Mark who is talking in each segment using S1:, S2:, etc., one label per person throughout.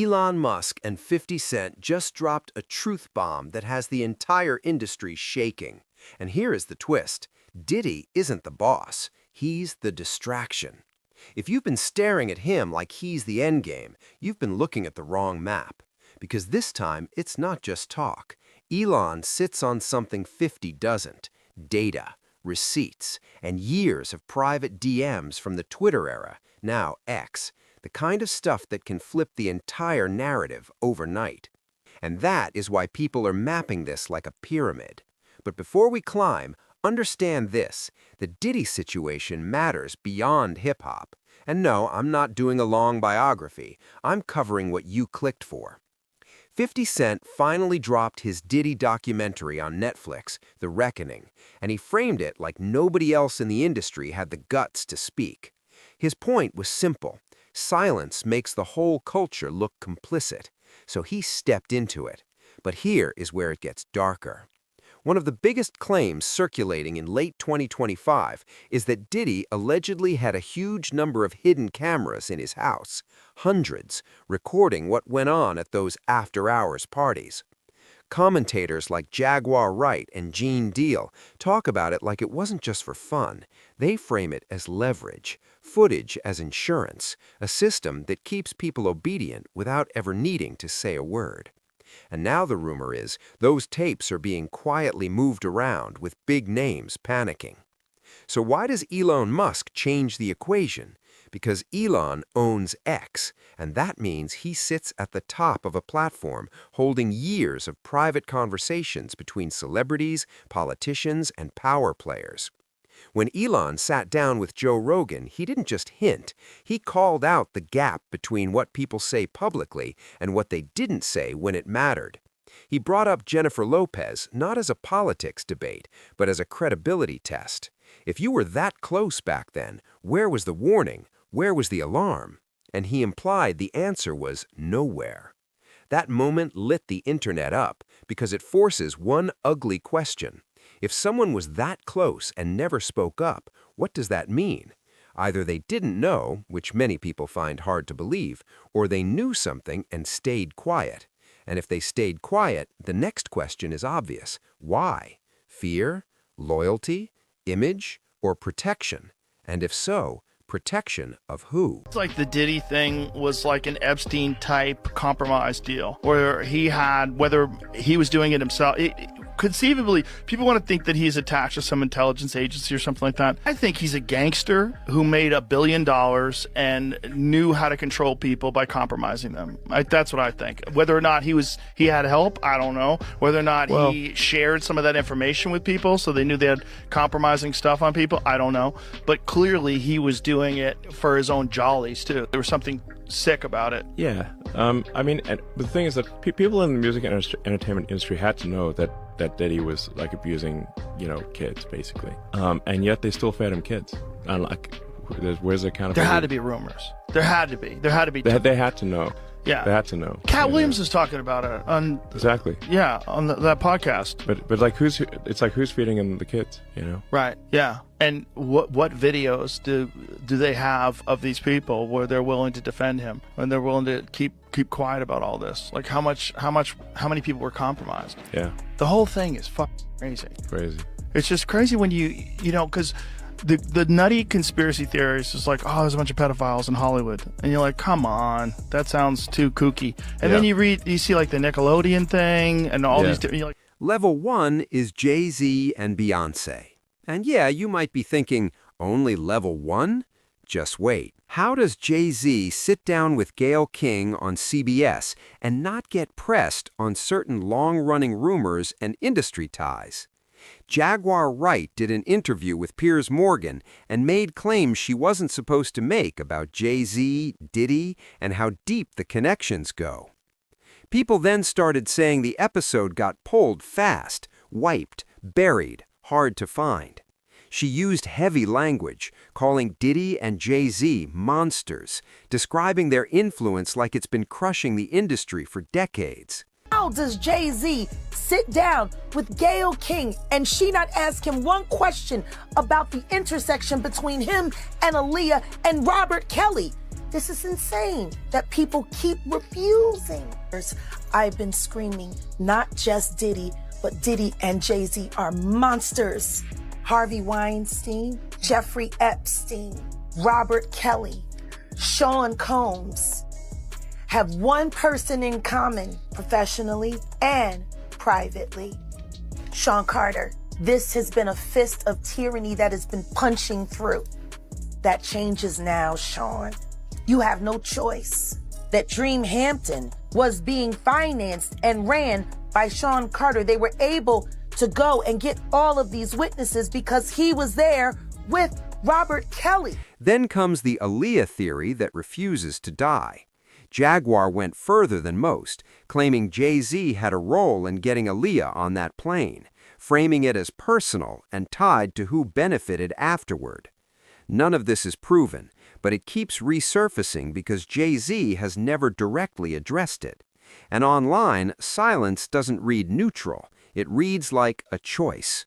S1: Elon Musk and 50 Cent just dropped a truth bomb that has the entire industry shaking. And here is the twist. Diddy isn't the boss. He's the distraction. If you've been staring at him like he's the endgame, you've been looking at the wrong map. Because this time, it's not just talk. Elon sits on something 50 doesn't. Data, receipts, and years of private DMs from the Twitter era, now X. The kind of stuff that can flip the entire narrative overnight. And that is why people are mapping this like a pyramid. But before we climb, understand this. The Diddy situation matters beyond hip-hop. And no, I'm not doing a long biography. I'm covering what you clicked for. 50 Cent finally dropped his Diddy documentary on Netflix, The Reckoning, and he framed it like nobody else in the industry had the guts to speak. His point was simple. Silence makes the whole culture look complicit, so he stepped into it. But here is where it gets darker. One of the biggest claims circulating in late 2025 is that Diddy allegedly had a huge number of hidden cameras in his house, hundreds, recording what went on at those after-hours parties. Commentators like Jaguar Wright and Gene Deal talk about it like it wasn't just for fun. They frame it as leverage, footage as insurance, a system that keeps people obedient without ever needing to say a word. And now the rumor is those tapes are being quietly moved around with big names panicking. So why does Elon Musk change the equation? Because Elon owns X, and that means he sits at the top of a platform holding years of private conversations between celebrities, politicians, and power players. When Elon sat down with Joe Rogan, he didn't just hint. He called out the gap between what people say publicly and what they didn't say when it mattered. He brought up Jennifer Lopez not as a politics debate, but as a credibility test. If you were that close back then, where was the warning? Where was the alarm? And he implied the answer was nowhere. That moment lit the internet up because it forces one ugly question. If someone was that close and never spoke up, what does that mean? Either they didn't know, which many people find hard to believe, or they knew something and stayed quiet. And if they stayed quiet, the next question is obvious. Why? Fear? Loyalty? Image? Or protection? And if so, protection of who?
S2: It's like the Diddy thing was like an Epstein-type compromise deal, where he had, whether he was doing it himself, conceivably, people want to think that he's attached to some intelligence agency or something like that. I think he's a gangster who made $1 billion and knew how to control people by compromising them. That's what I think. Whether or not he had help, I don't know. Whether or not he shared some of that information with people so they knew they had compromising stuff on people, I don't know. But clearly he was doing it for his own jollies too. There was something sick about it.
S3: Yeah. I mean, the thing is that people in the music and entertainment industry had to know that Diddy was like abusing, kids basically. And yet they still fed him kids. And like, where's the accountability?
S2: There had to be rumors. There had to be. They
S3: had to know.
S2: Yeah.
S3: They had to know.
S2: Katt Williams was talking about it on
S3: exactly.
S2: Yeah, on that podcast.
S3: But like who's feeding him the kids,
S2: Right. Yeah. And what videos do they have of these people where they're willing to defend him and they're willing to keep quiet about all this? Like how many people were compromised?
S3: Yeah.
S2: The whole thing is fucking crazy.
S3: Crazy.
S2: It's just crazy when because the nutty conspiracy theories is like, oh, there's a bunch of pedophiles in Hollywood, and you're like, come on, that sounds too kooky. And then you see like the Nickelodeon thing and all these different. You're like,
S1: Level 1 is Jay-Z and Beyonce. And yeah, you might be thinking, only level 1? Just wait. How does Jay-Z sit down with Gayle King on CBS and not get pressed on certain long-running rumors and industry ties? Jaguar Wright did an interview with Piers Morgan and made claims she wasn't supposed to make about Jay-Z, Diddy, and how deep the connections go. People then started saying the episode got pulled fast, wiped, buried, hard to find. She used heavy language, calling Diddy and Jay-Z monsters, describing their influence like it's been crushing the industry for decades.
S4: How does Jay-Z sit down with Gayle King and she not ask him one question about the intersection between him and Aaliyah and Robert Kelly? This is insane that people keep refusing. I've been screaming, not just Diddy, but Diddy and Jay-Z are monsters. Harvey Weinstein, Jeffrey Epstein, Robert Kelly, Sean Combs have one person in common professionally and privately. Sean Carter. This has been a fist of tyranny that has been punching through. That changes now, Sean. You have no choice. That Dream Hampton was being financed and ran by Sean Carter. They were able to go and get all of these witnesses because he was there with Robert Kelly.
S1: Then comes the Aaliyah theory that refuses to die. Jaguar went further than most, claiming Jay-Z had a role in getting Aaliyah on that plane, framing it as personal and tied to who benefited afterward. None of this is proven, but it keeps resurfacing because Jay-Z has never directly addressed it. And online, silence doesn't read neutral. It reads like a choice.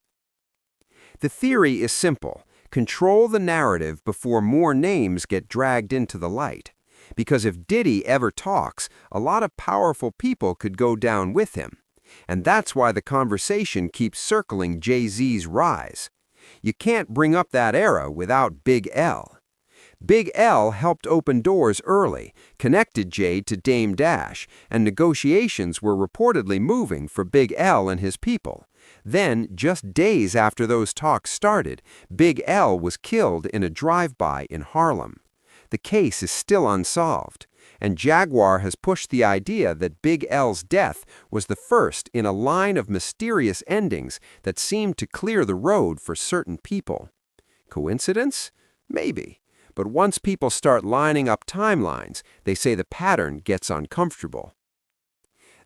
S1: The theory is simple. Control the narrative before more names get dragged into the light. Because if Diddy ever talks, a lot of powerful people could go down with him. And that's why the conversation keeps circling Jay-Z's rise. You can't bring up that era without Big L. Big L helped open doors early, connected Jay to Dame Dash, and negotiations were reportedly moving for Big L and his people. Then, just days after those talks started, Big L was killed in a drive-by in Harlem. The case is still unsolved, and Jaguar has pushed the idea that Big L's death was the first in a line of mysterious endings that seemed to clear the road for certain people. Coincidence? Maybe. But once people start lining up timelines, they say the pattern gets uncomfortable.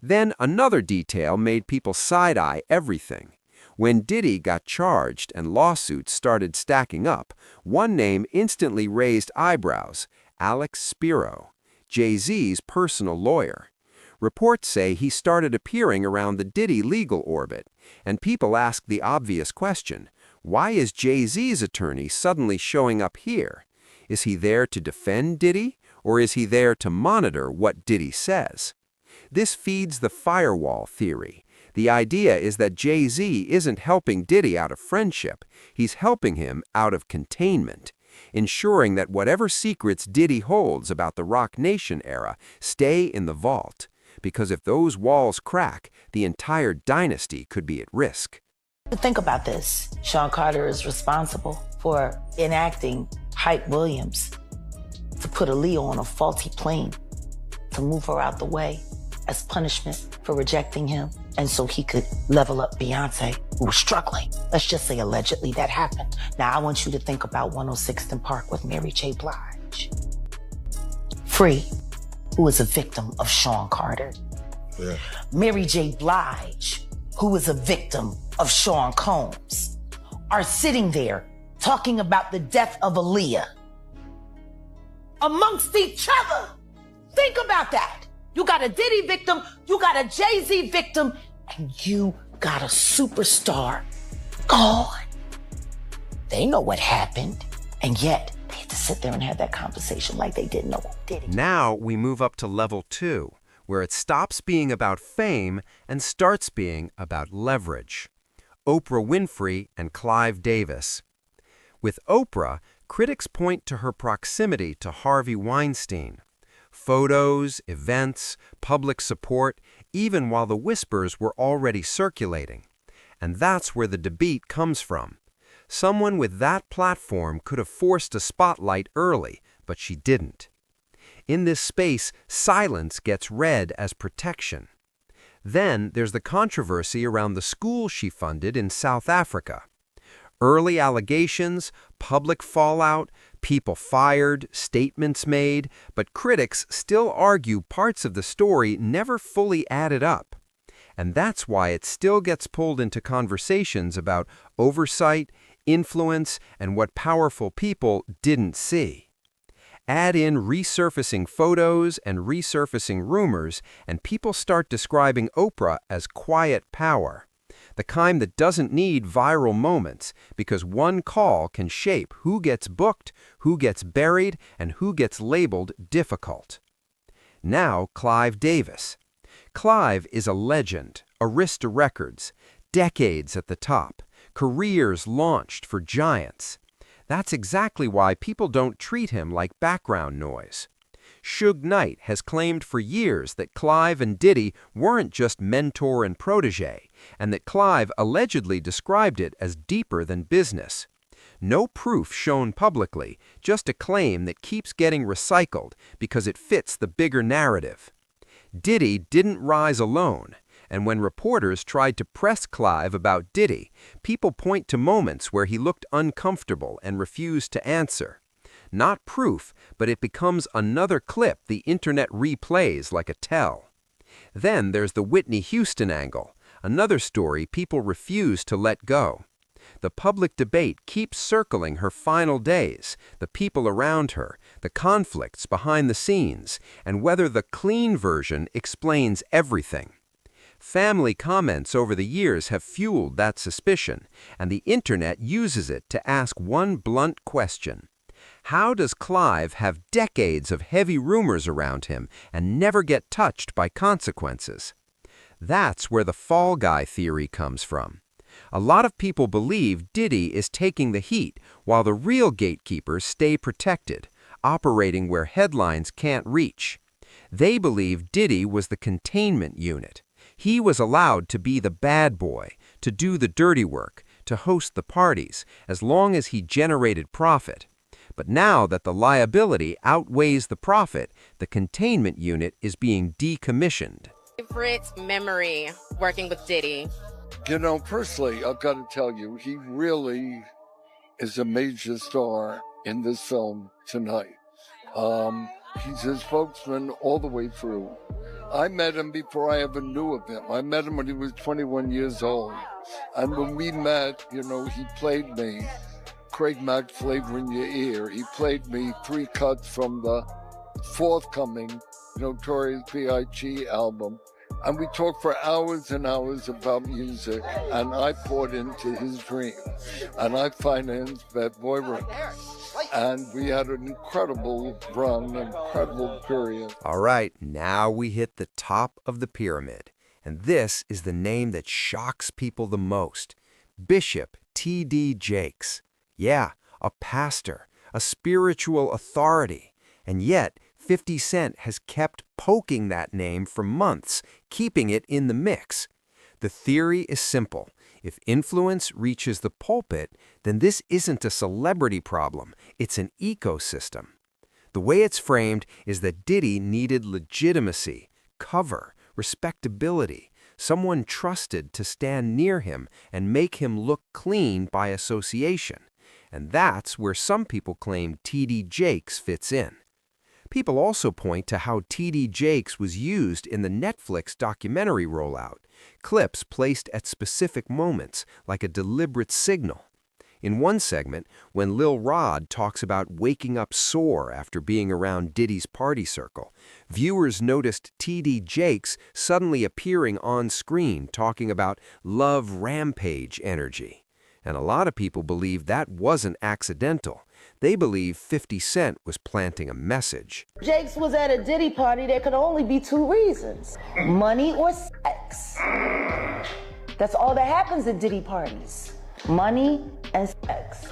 S1: Then another detail made people side-eye everything. When Diddy got charged and lawsuits started stacking up, one name instantly raised eyebrows: Alex Spiro, Jay-Z's personal lawyer. Reports say he started appearing around the Diddy legal orbit, and people ask the obvious question: why is Jay-Z's attorney suddenly showing up here? Is he there to defend Diddy, or is he there to monitor what Diddy says? This feeds the firewall theory. The idea is that Jay-Z isn't helping Diddy out of friendship, he's helping him out of containment, ensuring that whatever secrets Diddy holds about the Roc Nation era stay in the vault, because if those walls crack, the entire dynasty could be at risk.
S4: Think about this. Sean Carter is responsible for enacting Katt Williams to put Aaliyah on a faulty plane, to move her out the way as punishment for rejecting him, and so he could level up Beyonce, who was struggling. Let's just say allegedly that happened. Now I want you to think about 106th and Park with Mary J. Blige. Free, who was a victim of Sean Carter. Yeah. Mary J. Blige, who was a victim of Sean Combs, are sitting there talking about the death of Aaliyah amongst each other. Think about that. You got a Diddy victim, you got a Jay-Z victim, and you got a superstar gone. They know what happened, and yet they had to sit there and have that conversation like they didn't know who did it.
S1: Now we move up to level 2, where it stops being about fame and starts being about leverage. Oprah Winfrey and Clive Davis. With Oprah, critics point to her proximity to Harvey Weinstein. Photos, events, public support, even while the whispers were already circulating. And that's where the debate comes from. Someone with that platform could have forced a spotlight early, but she didn't. In this space, silence gets read as protection. Then there's the controversy around the school she funded in South Africa. Early allegations, public fallout, people fired, statements made, but critics still argue parts of the story never fully added up. And that's why it still gets pulled into conversations about oversight, influence, and what powerful people didn't see. Add in resurfacing photos and resurfacing rumors, and people start describing Oprah as quiet power. The kind that doesn't need viral moments, because one call can shape who gets booked, who gets buried, and who gets labeled difficult. Now, Clive Davis. Clive is a legend, Arista Records, decades at the top, careers launched for giants. That's exactly why people don't treat him like background noise. Suge Knight has claimed for years that Clive and Diddy weren't just mentor and protege, and that Clive allegedly described it as deeper than business. No proof shown publicly, just a claim that keeps getting recycled because it fits the bigger narrative. Diddy didn't rise alone, and when reporters tried to press Clive about Diddy, people point to moments where he looked uncomfortable and refused to answer. Not proof, but it becomes another clip the internet replays like a tell. Then there's the Whitney Houston angle, another story people refuse to let go. The public debate keeps circling her final days, the people around her, the conflicts behind the scenes, and whether the clean version explains everything. Family comments over the years have fueled that suspicion, and the internet uses it to ask one blunt question. How does Clive have decades of heavy rumors around him and never get touched by consequences? That's where the fall guy theory comes from. A lot of people believe Diddy is taking the heat while the real gatekeepers stay protected, operating where headlines can't reach. They believe Diddy was the containment unit. He was allowed to be the bad boy, to do the dirty work, to host the parties, as long as he generated profit. But now that the liability outweighs the profit, the containment unit is being decommissioned.
S5: Favorite memory working with Diddy?
S6: You know, personally, I've got to tell you, he really is a major star in this film tonight. He's his spokesman all the way through. I met him before I ever knew of him. I met him when he was 21 years old. And when we met, you know, he played me Craig Mack Flavor in Your Ear. He played me 3 cuts from the forthcoming Notorious B.I.G. album. And we talked for hours and hours about music, and I poured into his dream. And I financed Bad Boy Records. And we had an incredible run, an incredible period.
S1: All right, now we hit the top of the pyramid. And this is the name that shocks people the most. Bishop T.D. Jakes. Yeah, a pastor, a spiritual authority. And yet, 50 Cent has kept poking that name for months, keeping it in the mix. The theory is simple. If influence reaches the pulpit, then this isn't a celebrity problem, it's an ecosystem. The way it's framed is that Diddy needed legitimacy, cover, respectability, someone trusted to stand near him and make him look clean by association. And that's where some people claim T.D. Jakes fits in. People also point to how T.D. Jakes was used in the Netflix documentary rollout, clips placed at specific moments, like a deliberate signal. In one segment, when Lil Rod talks about waking up sore after being around Diddy's party circle, viewers noticed T.D. Jakes suddenly appearing on screen talking about love rampage energy. And a lot of people believe that wasn't accidental. They believe 50 Cent was planting a message.
S4: Jakes was at a Diddy party. There could only be 2 reasons: money or sex. That's all that happens at Diddy parties: money and sex.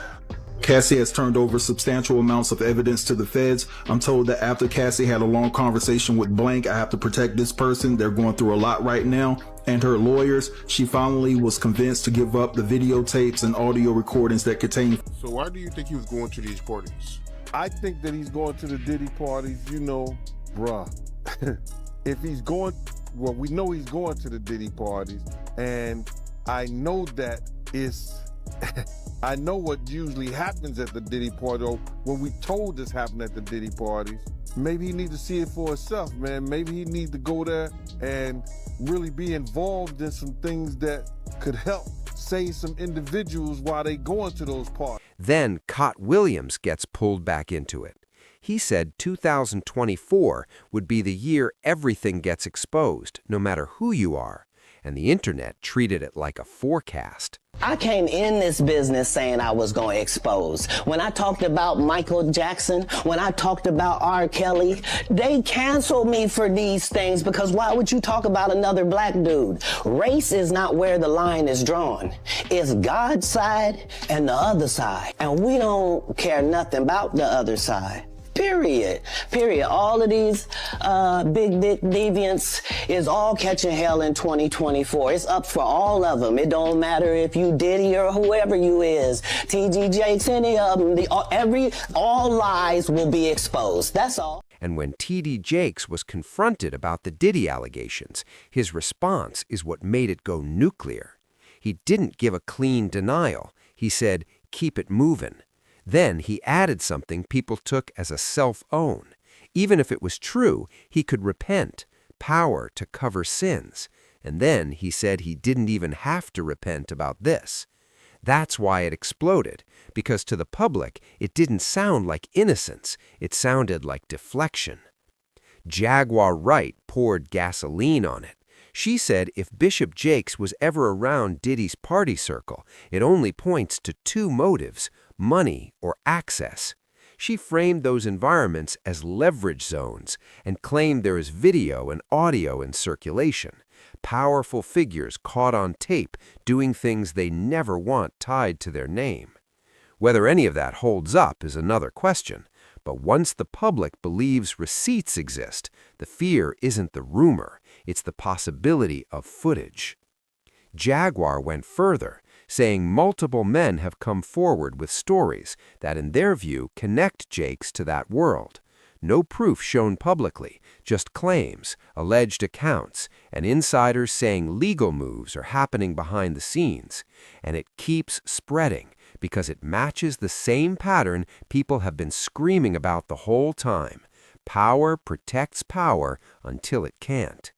S7: Cassie has turned over substantial amounts of evidence to the feds. I'm told that after Cassie had a long conversation with Blank, I have to protect this person. They're going through a lot right now. And her lawyers, she finally was convinced to give up the videotapes and audio recordings that contain.
S8: So why do you think he was going to these parties?
S9: I think that he's going to the Diddy parties, you know, bruh. If he's going, well, we know he's going to the Diddy parties, and I know that it's, I know what usually happens at the Diddy party, or when we told this happened at the Diddy parties. Maybe he needs to see it for himself, man. Maybe he needs to go there and really be involved in some things that could help save some individuals while they going to those parties.
S1: Then Katt Williams gets pulled back into it. He said 2024 would be the year everything gets exposed, no matter who you are. and the internet treated it like a forecast.
S10: I came in this business saying I was going to expose. When I talked about Michael Jackson, when I talked about R. Kelly, they canceled me for these things because why would you talk about another black dude? Race is not where the line is drawn. It's God's side and the other side. And we don't care nothing about the other side. Period. All of these big dick deviants is all catching hell in 2024. It's up for all of them. It don't matter if you Diddy or whoever you is, T.G. Jakes, any of them. All lies will be exposed. That's all.
S1: And when T.D. Jakes was confronted about the Diddy allegations, his response is what made it go nuclear. He didn't give a clean denial. He said, "Keep it moving." Then he added something people took as a self-own. Even if it was true, he could repent, power to cover sins. And then he said he didn't even have to repent about this. That's why it exploded, because to the public, it didn't sound like innocence. It sounded like deflection. Jaguar Wright poured gasoline on it. She said if Bishop Jakes was ever around Diddy's party circle, it only points to two motives: money or access. She framed those environments as leverage zones and claimed there is video and audio in circulation. Powerful figures caught on tape doing things they never want tied to their name. Whether any of that holds up is another question, but once the public believes receipts exist, the fear isn't the rumor, it's the possibility of footage. Jaguar went further, saying multiple men have come forward with stories that, in their view, connect Jakes to that world. No proof shown publicly, just claims, alleged accounts, and insiders saying legal moves are happening behind the scenes. And it keeps spreading because it matches the same pattern people have been screaming about the whole time. Power protects power until it can't.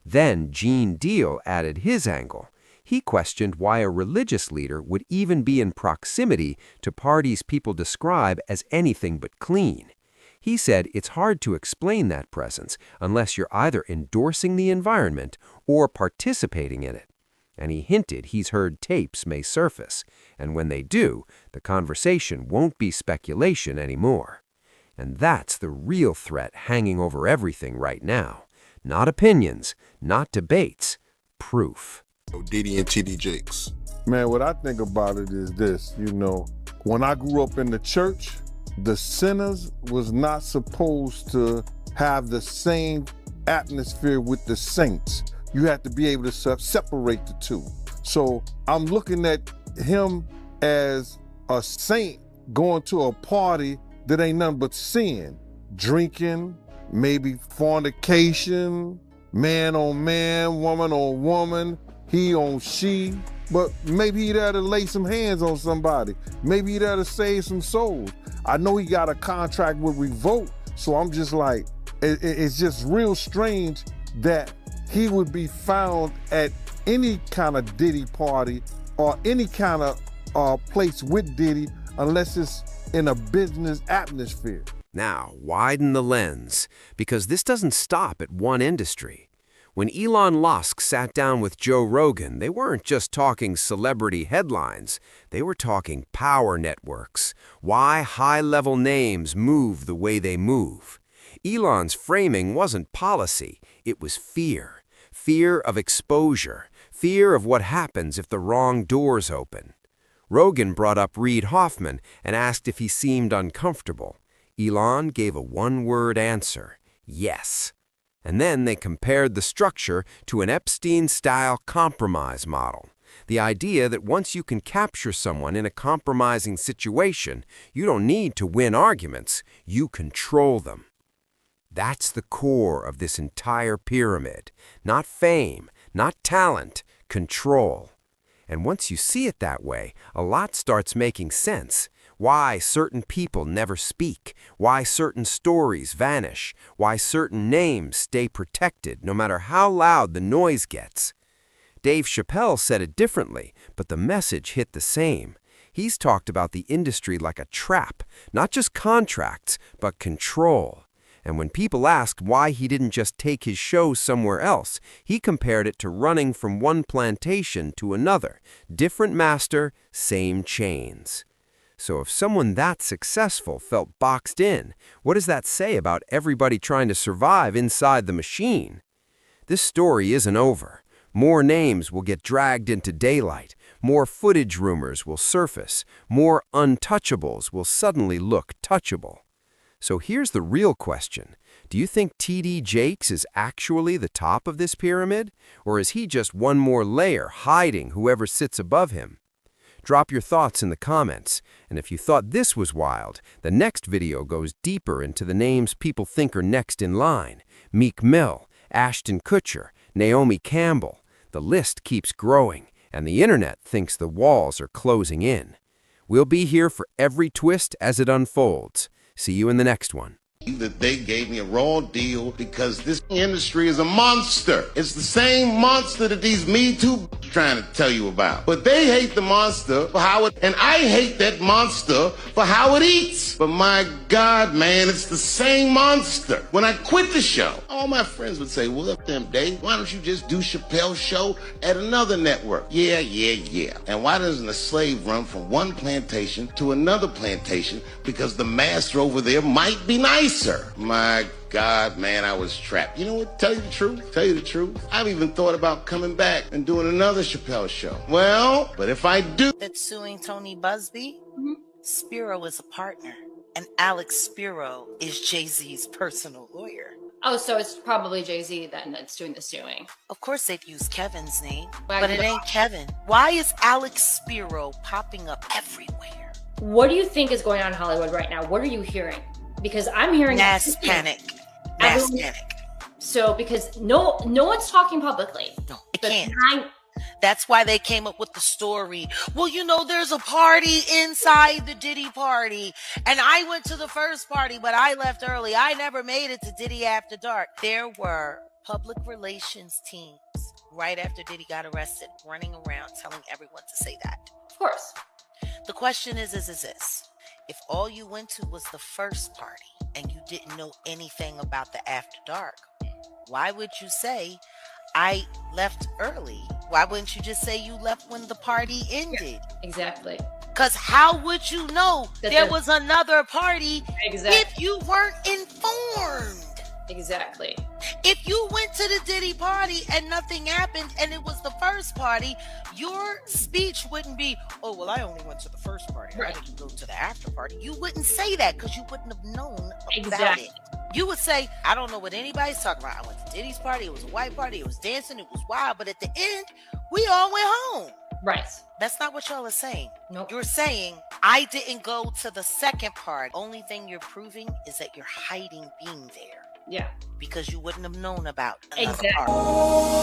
S1: Then Gene Deal added his angle. He questioned why a religious leader would even be in proximity to parties people describe as anything but clean. He said it's hard to explain that presence unless you're either endorsing the environment or participating in it. And he hinted he's heard tapes may surface, and when they do, the conversation won't be speculation anymore. And that's the real threat hanging over everything right now. Not opinions, not debates, proof.
S8: Diddy and T.D. Jakes.
S9: Man, what I think about it is this, when I grew up in the church, the sinners was not supposed to have the same atmosphere with the saints. You have to be able to separate the two. So I'm looking at him as a saint going to a party that ain't nothing but sin, drinking, maybe fornication, man on man, woman on woman, he on she, but maybe he there to lay some hands on somebody. Maybe he there to save some souls. I know he got a contract with Revolt, so I'm just like, it's just real strange that he would be found at any kind of Diddy party or any kind of place with Diddy unless it's in a business atmosphere.
S1: Now, widen the lens, because this doesn't stop at one industry. When Elon Musk sat down with Joe Rogan, they weren't just talking celebrity headlines. They were talking power networks, why high-level names move the way they move. Elon's framing wasn't policy, it was fear. Fear of exposure, fear of what happens if the wrong doors open. Rogan brought up Reid Hoffman and asked if he seemed uncomfortable. Elon gave a one-word answer, yes. And then they compared the structure to an Epstein-style compromise model. The idea that once you can capture someone in a compromising situation, you don't need to win arguments, you control them. That's the core of this entire pyramid. Not fame, not talent, control. And once you see it that way, a lot starts making sense. Why certain people never speak, why certain stories vanish, why certain names stay protected no matter how loud the noise gets. Dave Chappelle said it differently, but the message hit the same. He's talked about the industry like a trap, not just contracts, but control. And when people asked why he didn't just take his show somewhere else, he compared it to running from one plantation to another. Different master, same chains. So if someone that successful felt boxed in, what does that say about everybody trying to survive inside the machine? This story isn't over. More names will get dragged into daylight. More footage rumors will surface. More untouchables will suddenly look touchable. So here's the real question. Do you think T.D. Jakes is actually the top of this pyramid? Or is he just one more layer hiding whoever sits above him? Drop your thoughts in the comments. And if you thought this was wild, the next video goes deeper into the names people think are next in line. Meek Mill, Ashton Kutcher, Naomi Campbell. The list keeps growing, and the internet thinks the walls are closing in. We'll be here for every twist as it unfolds. See you in the next one.
S11: That they gave me a raw deal because this industry is a monster. It's the same monster that these Me Too trying to tell you about. But they hate the monster for how it, and I hate that monster for how it eats. But my God, man, it's the same monster. When I quit the show, all my friends would say, well, up them, Dave, why don't you just do Chappelle's show at another network? Yeah. And why doesn't a slave run from one plantation to another plantation? Because the master over there might be nice. Sir, my God, man, I was trapped. You know what? Tell you the truth. I've even thought about coming back and doing another Chappelle show. Well, but if I do...
S4: That's suing Tony Busby. Spiro is a partner, and Alex Spiro is Jay-Z's personal lawyer.
S12: Oh, so it's probably Jay-Z then that's doing the suing.
S4: Of course they'd use Kevin's name, but it ain't Kevin. Why is Alex Spiro popping up everywhere?
S12: What do you think is going on in Hollywood right now? What are you hearing? Because I'm hearing
S4: mass panic.
S12: So because no one's talking publicly.
S4: No, they can't. That's why they came up with the story. Well, you know, there's a party inside the Diddy party, and I went to the first party, but I left early. I never made it to Diddy After Dark. There were public relations teams right after Diddy got arrested, running around telling everyone to say that.
S12: Of course.
S4: The question is this. If all you went to was the first party and you didn't know anything about the After Dark, why would you say, I left early? Why wouldn't you just say you left when the party ended?
S12: Yeah, exactly.
S4: Because how would you know that there was another party if you weren't informed?
S12: Exactly.
S4: If you went to the Diddy party and nothing happened and it was the first party, your speech wouldn't be, oh, well, I only went to the first party. Right. I didn't go to the after party. You wouldn't say that because you wouldn't have known about it. You would say, I don't know what anybody's talking about. I went to Diddy's party. It was a white party. It was dancing. It was wild. But at the end, we all went home.
S12: Right.
S4: That's not what y'all are saying.
S12: Nope.
S4: You're saying, I didn't go to the second part. Only thing you're proving is that you're hiding being there.
S12: Yeah.
S4: Because you wouldn't have known about another
S12: exactly.
S4: part.